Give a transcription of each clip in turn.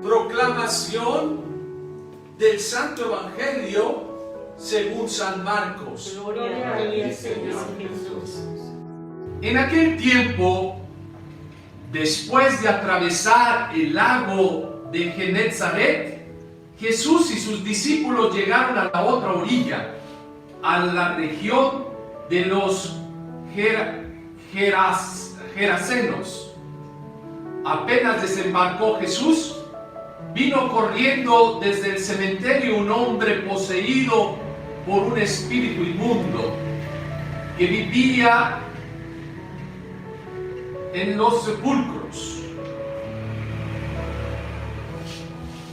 Proclamación del Santo Evangelio según San Marcos. Gloria a ti, Señor Jesús. En aquel tiempo, después de atravesar el lago de Genezaret, Jesús y sus discípulos llegaron a la otra orilla, a la región de los Gerasenos. Apenas desembarcó Jesús, vino corriendo desde el cementerio un hombre poseído por un espíritu inmundo, que vivía en los sepulcros.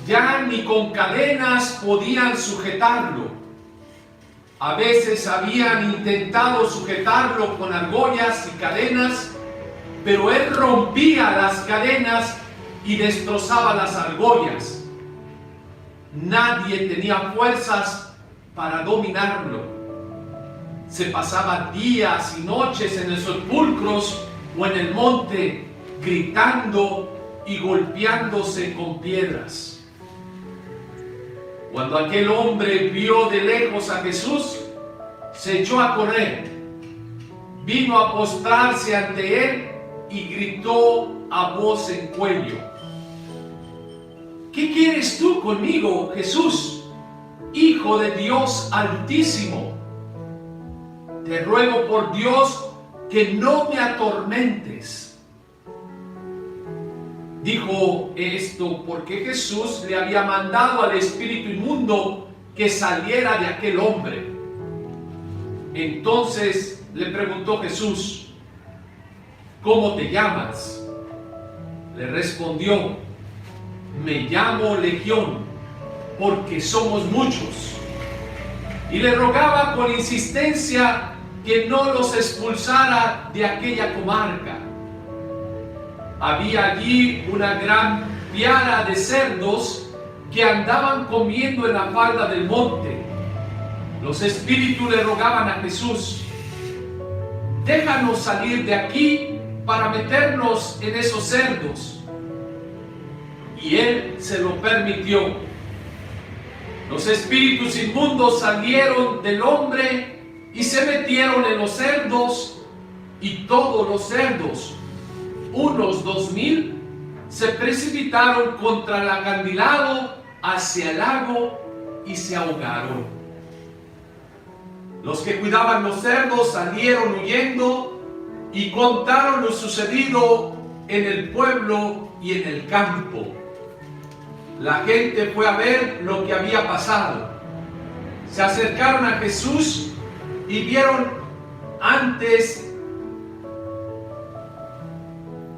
Ya ni con cadenas podían sujetarlo. A veces habían intentado sujetarlo con argollas y cadenas, pero él rompía las cadenas y destrozaba las argollas. Nadie tenía fuerzas para dominarlo. Se pasaba días y noches en los sepulcros o en el monte, gritando y golpeándose con piedras. Cuando aquel hombre vio de lejos a Jesús, se echó a correr, vino a postrarse ante él y gritó a voz en cuello: ¿qué quieres tú conmigo, Jesús, Hijo de Dios Altísimo? Te ruego por Dios que no me atormentes. Dijo esto porque Jesús le había mandado al espíritu inmundo que saliera de aquel hombre. Entonces le preguntó Jesús: ¿cómo te llamas? Le respondió: me llamo Legión, porque somos muchos. Y le rogaba con insistencia que no los expulsara de aquella comarca. Había allí una gran piara de cerdos que andaban comiendo en la falda del monte. Los espíritus le rogaban a Jesús: déjanos salir de aquí para meternos en esos cerdos. Y él se lo permitió. Los espíritus inmundos salieron del hombre y se metieron en los cerdos, y todos los cerdos, unos 2000, se precipitaron contra el acantilado hacia el lago y se ahogaron. Los que cuidaban los cerdos salieron huyendo y contaron lo sucedido en el pueblo y en el campo. La gente fue a ver lo que había pasado. Se acercaron a Jesús y vieron antes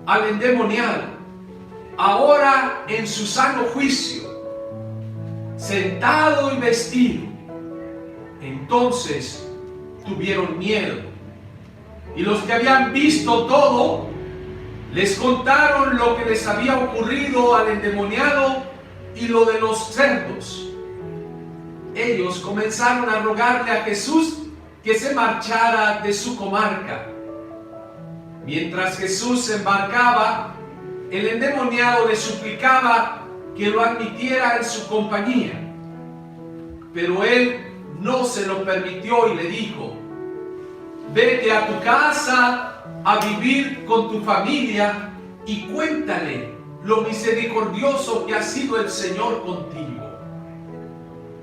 al endemoniado, ahora en su sano juicio, sentado y vestido. Entonces tuvieron miedo. Y los que habían visto todo, les contaron lo que les había ocurrido al endemoniado y lo de los cerdos. Ellos comenzaron a rogarle a Jesús que se marchara de su comarca. Mientras Jesús se embarcaba, el endemoniado le suplicaba que lo admitiera en su compañía. Pero él no se lo permitió y le dijo: vete a tu casa a vivir con tu familia y cuéntale lo misericordioso que ha sido el Señor contigo.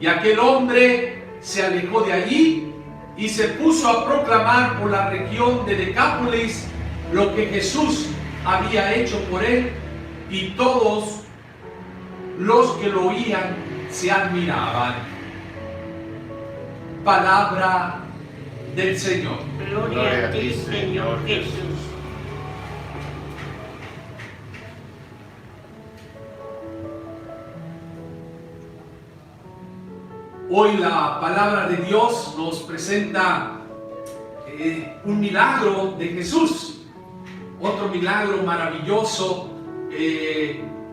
Y aquel hombre se alejó de allí y se puso a proclamar por la región de Decápolis lo que Jesús había hecho por él, y todos los que lo oían se admiraban. Palabra del Señor. Gloria a ti, Señor Jesús. Hoy la palabra de Dios nos presenta un milagro de Jesús, otro milagro maravilloso,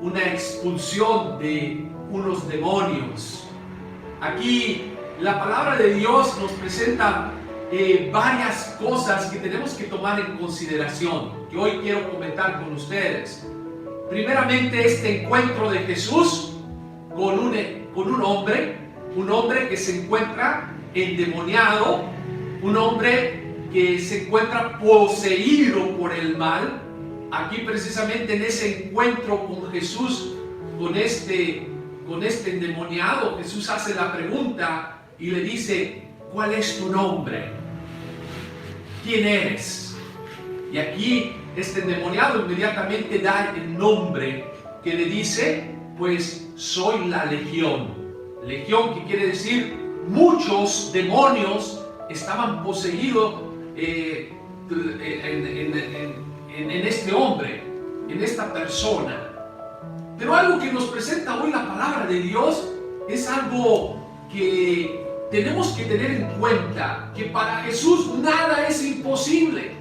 una expulsión de unos demonios. Aquí la palabra de Dios nos presenta varias cosas que tenemos que tomar en consideración, que hoy quiero comentar con ustedes. primeramente este encuentro de Jesús con un hombre que se encuentra endemoniado, un hombre que se encuentra poseído por el mal. Aquí precisamente en ese encuentro con Jesús, con este endemoniado, Jesús hace la pregunta y le dice: ¿cuál es tu nombre? ¿Quién eres? Y aquí este endemoniado inmediatamente da el nombre, que le dice: pues soy la Legión. Legión, que quiere decir muchos demonios estaban poseídos en este hombre, en esta persona. Pero algo que nos presenta hoy la palabra de Dios es algo que tenemos que tener en cuenta, que para Jesús nada es imposible.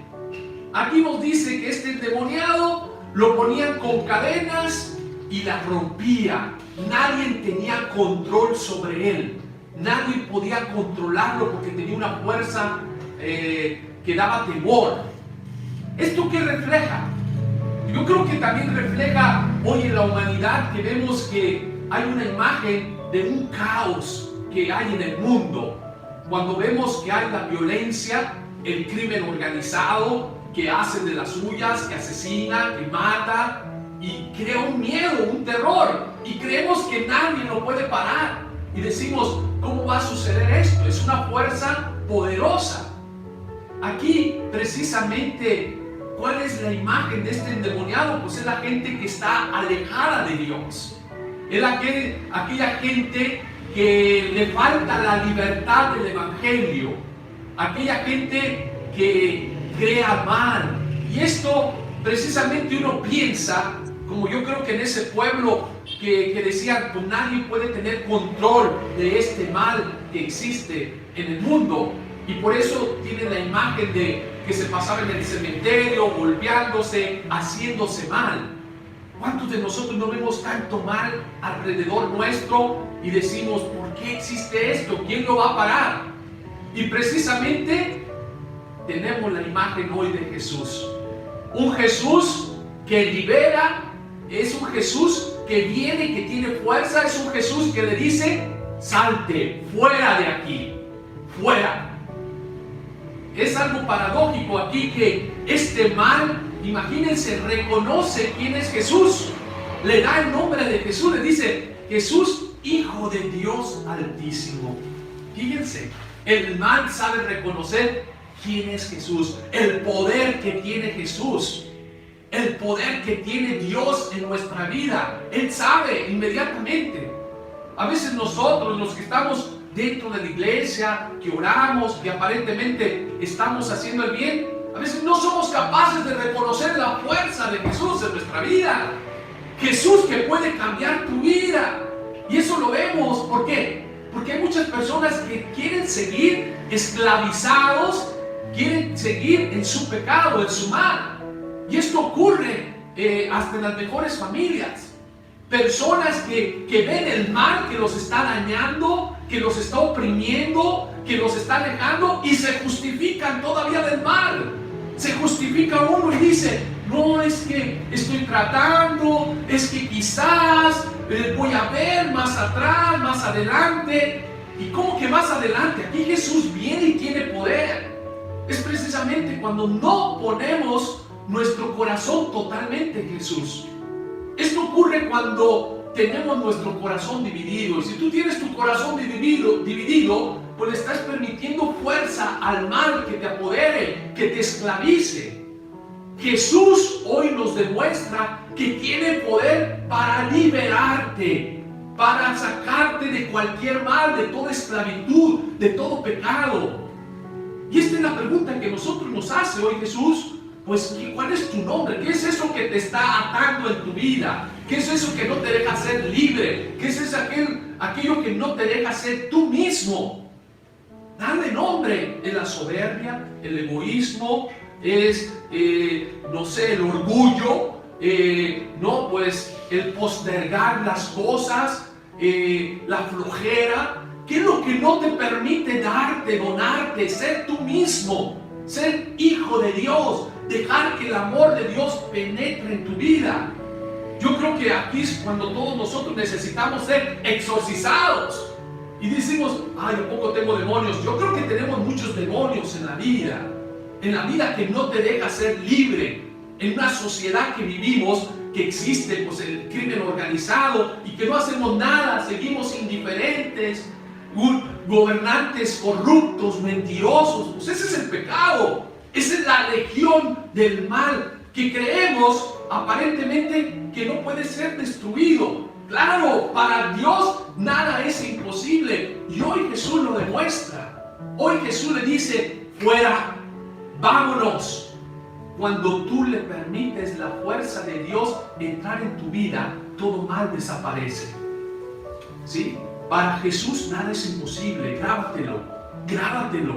Aquí nos dice que este endemoniado lo ponían con cadenas y las rompía. Nadie tenía control sobre él. Nadie podía controlarlo porque tenía una fuerza que daba temor. ¿Esto qué refleja? Yo creo que también refleja hoy en la humanidad, que vemos que hay una imagen de un caos que hay en el mundo. Cuando vemos que hay la violencia, el crimen organizado, que hace de las suyas, que asesina, que mata y crea un miedo, un terror, y creemos que nadie lo puede parar y decimos: ¿cómo va a suceder esto? Es una fuerza poderosa. Aquí precisamente, ¿cuál es la imagen de este endemoniado? Pues es la gente que está alejada de Dios, es aquella gente que le falta la libertad del evangelio, aquella gente que crea mal. Y esto precisamente uno piensa, como yo creo que en ese pueblo que decían: pues nadie puede tener control de este mal que existe en el mundo, y por eso tiene la imagen de que se pasaba en el cementerio golpeándose, haciéndose mal. ¿Cuántos de nosotros no vemos tanto mal alrededor nuestro y decimos: ¿por qué existe esto? ¿Quién lo va a parar? Y precisamente tenemos la imagen hoy de Jesús. Un Jesús que libera, es un Jesús que viene, que tiene fuerza, es un Jesús que le dice: salte, fuera de aquí, fuera. Es algo paradójico aquí que este mal, imagínense, reconoce quién es Jesús, le da el nombre de Jesús, le dice: Jesús, Hijo de Dios Altísimo. Fíjense, el mal sabe reconocer quién es Jesús, el poder que tiene Jesús, el poder que tiene Dios en nuestra vida. Él sabe inmediatamente. A veces nosotros, los que estamos dentro de la iglesia, que oramos, que aparentemente estamos haciendo el bien, a veces no somos capaces de reconocer la fuerza de Jesús en nuestra vida. Jesús que puede cambiar tu vida. Y eso lo vemos. ¿Por qué? Porque hay muchas personas que quieren seguir esclavizados, quieren seguir en su pecado, en su mal. Y esto ocurre hasta en las mejores familias. Personas que ven el mal que los está dañando, que los está oprimiendo, que los está alejando, y se justifican todavía del mal. Se justifica uno y dice: no, es que estoy tratando, es que quizás voy a ver más atrás, más adelante. ¿Y cómo que más adelante? Aquí Jesús viene y tiene poder. Es precisamente cuando no ponemos nuestro corazón totalmente en Jesús. Esto ocurre cuando tenemos nuestro corazón dividido. Y si tú tienes tu corazón dividido, pues le estás permitiendo fuerza al mal que te apodere, que te esclavice. Jesús hoy nos demuestra que tiene poder para liberarte, para sacarte de cualquier mal, de toda esclavitud, de todo pecado. Y esta es la pregunta que nosotros nos hace hoy Jesús. Pues, ¿cuál es tu nombre? ¿Qué es eso que te está atando en tu vida? ¿Qué es eso que no te deja ser libre? ¿Qué es aquello que no te deja ser tú mismo? Dale nombre. Es la soberbia, el egoísmo, es, no sé, el orgullo, no, pues el postergar las cosas, la flojera. ¿Qué es lo que no te permite darte, donarte, ser tú mismo, ser hijo de Dios, dejar que el amor de Dios penetre en tu vida? Yo creo que aquí es cuando todos nosotros necesitamos ser exorcizados. Y decimos, ay, ¿a poco tengo demonios? Yo creo que tenemos muchos demonios en la vida que no te deja ser libre. En una sociedad que vivimos, que existe pues el crimen organizado y que no hacemos nada, seguimos indiferentes, gobernantes corruptos, mentirosos. Pues ese es el pecado, esa es la legión del mal, que creemos aparentemente que no puede ser destruido. Claro, para Dios nada es imposible, y hoy Jesús lo demuestra. Hoy Jesús le dice, fuera, vámonos. Cuando tú le permites la fuerza de Dios entrar en tu vida, todo mal desaparece. ¿Sí? Para Jesús nada es imposible. Grábatelo, grábatelo.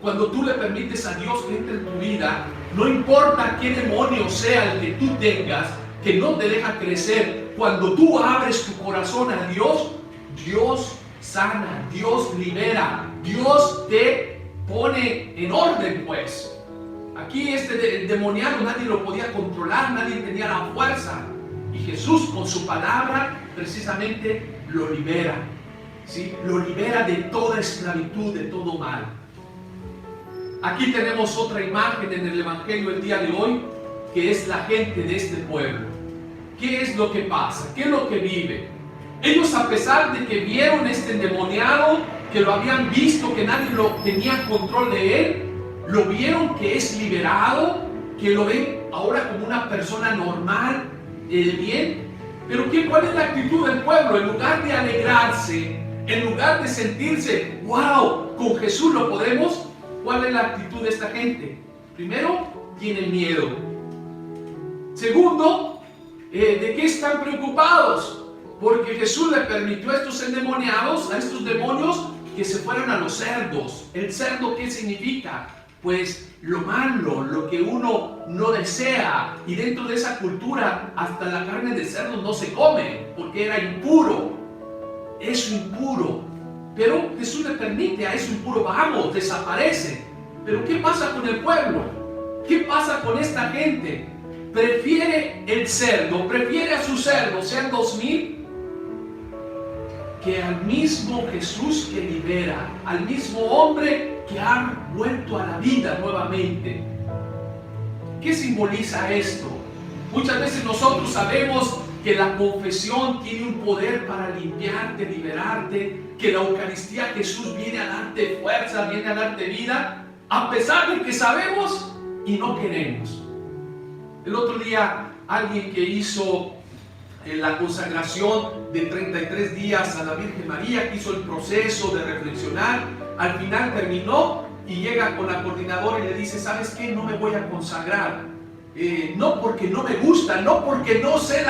Cuando tú le permites a Dios que entre en tu vida, no importa qué demonio sea el que tú tengas, que no te deja crecer, cuando tú abres tu corazón a Dios, Dios sana, Dios libera, Dios te pone en orden, pues. Aquí el demoniado nadie lo podía controlar, nadie tenía la fuerza. Y Jesús con su palabra precisamente lo libera. ¿Sí? Lo libera de toda esclavitud, de todo mal. Aquí tenemos otra imagen en el Evangelio el día de hoy, que es la gente de este pueblo. ¿Qué es lo que pasa? ¿Qué es lo que vive? Ellos, a pesar de que vieron este endemoniado, que lo habían visto, que nadie lo tenía control de él, lo vieron que es liberado, que lo ven ahora como una persona normal, bien. Pero ¿cuál es la actitud del pueblo? En lugar de alegrarse, en lugar de sentirse, wow, con Jesús lo podemos, ¿cuál es la actitud de esta gente? Primero, tienen miedo. Segundo, ¿de qué están preocupados? Porque Jesús le permitió a estos endemoniados, a estos demonios, que se fueran a los cerdos. ¿El cerdo qué significa? Pues lo malo, lo que uno no desea. Y dentro de esa cultura, hasta la carne de cerdo no se come, porque era impuro. Eso impuro. Pero Jesús le permite a eso impuro, vamos, desaparece. Pero ¿qué pasa con el pueblo? ¿Qué pasa con esta gente? Prefiere el cerdo, prefiere a sus cerdos, sean 2000, que al mismo Jesús que libera, al mismo hombre que ha vuelto a la vida nuevamente. ¿Qué simboliza esto? Muchas veces nosotros sabemos que la confesión tiene un poder para limpiarte, liberarte, que la Eucaristía, Jesús viene a darte fuerza, viene a darte vida, a pesar de que sabemos y no queremos. El otro día alguien que hizo la consagración de 33 días a la Virgen María, que hizo el proceso de reflexionar, al final terminó y llega con la coordinadora y le dice, ¿sabes qué? No me voy a consagrar. No porque no me gusta, no porque no sé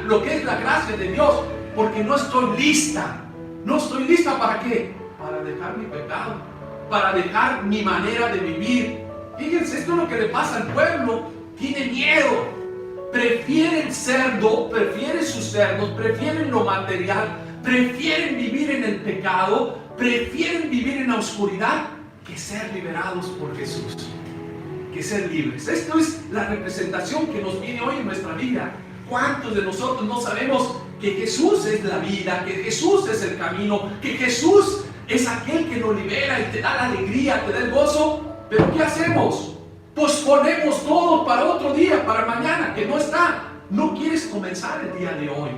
lo que es la gracia de Dios, porque no estoy lista. No estoy lista, ¿para qué? Para dejar mi pecado, para dejar mi manera de vivir. Fíjense, esto es lo que le pasa al pueblo. Tiene miedo. Prefieren el cerdo, prefieren sus cerdos, prefieren lo material, prefieren vivir en el pecado, prefieren vivir en la oscuridad que ser liberados por Jesús, que ser libres. Esto es la representación que nos viene hoy en nuestra vida. ¿Cuántos de nosotros no sabemos que Jesús es la vida, que Jesús es el camino, que Jesús es aquel que nos libera y te da la alegría, te da el gozo? Pero ¿qué hacemos? Posponemos todo para otro día, para mañana, que no está. No quieres comenzar el día de hoy.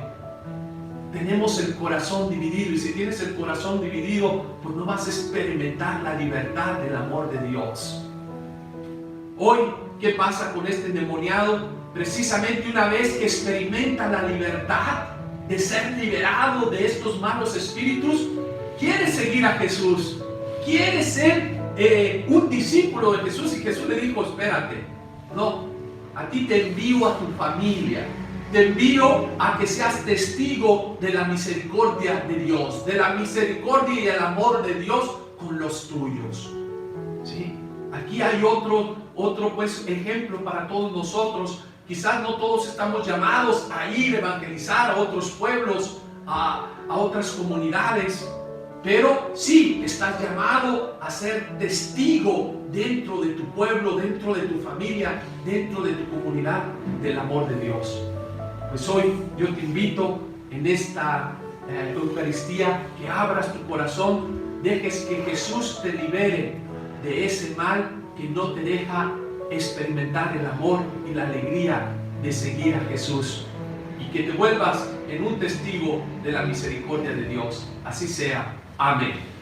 Tenemos el corazón dividido, y si tienes el corazón dividido, pues no vas a experimentar la libertad del amor de Dios. Hoy, ¿qué pasa con este endemoniado? Precisamente una vez que experimenta la libertad de ser liberado de estos malos espíritus, quiere seguir a Jesús, quiere ser un discípulo de Jesús, y Jesús le dijo, espérate, no, a ti te envío a tu familia, te envío a que seas testigo de la misericordia de Dios, de la misericordia y el amor de Dios con los tuyos. ¿Sí? Aquí hay otro pues, ejemplo para todos nosotros. Quizás no todos estamos llamados a ir a evangelizar a otros pueblos, a otras comunidades, pero sí estás llamado a ser testigo dentro de tu pueblo, dentro de tu familia, dentro de tu comunidad del amor de Dios. Pues hoy yo te invito en esta Eucaristía que abras tu corazón, dejes que Jesús te libere de ese mal que no te deja experimentar el amor y la alegría de seguir a Jesús, y que te vuelvas en un testigo de la misericordia de Dios. Así sea. Amén.